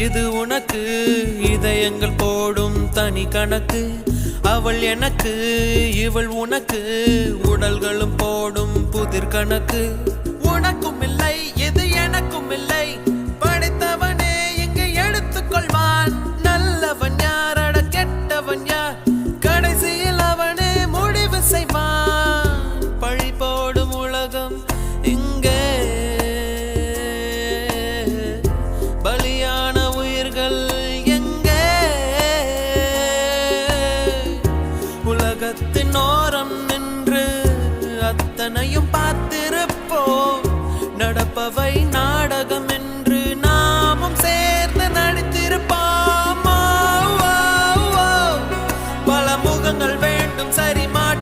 இது உனக்கு இதயங்கள் போடும் தனி கணக்கு. அவள் எனக்கு இவள் உனக்கு உடல்களும் போடும் புதிர் கணக்கு. உனக்கும் இல்லை இது எனக்கும் இல்லை, படைத்தவனே இங்கு எடுத்துக்கொள்வான். நல்லவன் யாரட கெட்டவன் யார், கடைசியில் அவனே முடிவு செய்வான். பழி போடும் உலகம் இங்கே, பலியான உயிர்கள் எங்கே? உலகத்தின் ஓரம் நின்று அத்தனையும் பார்த்திருப்போம். நடப்பவை நாடகம்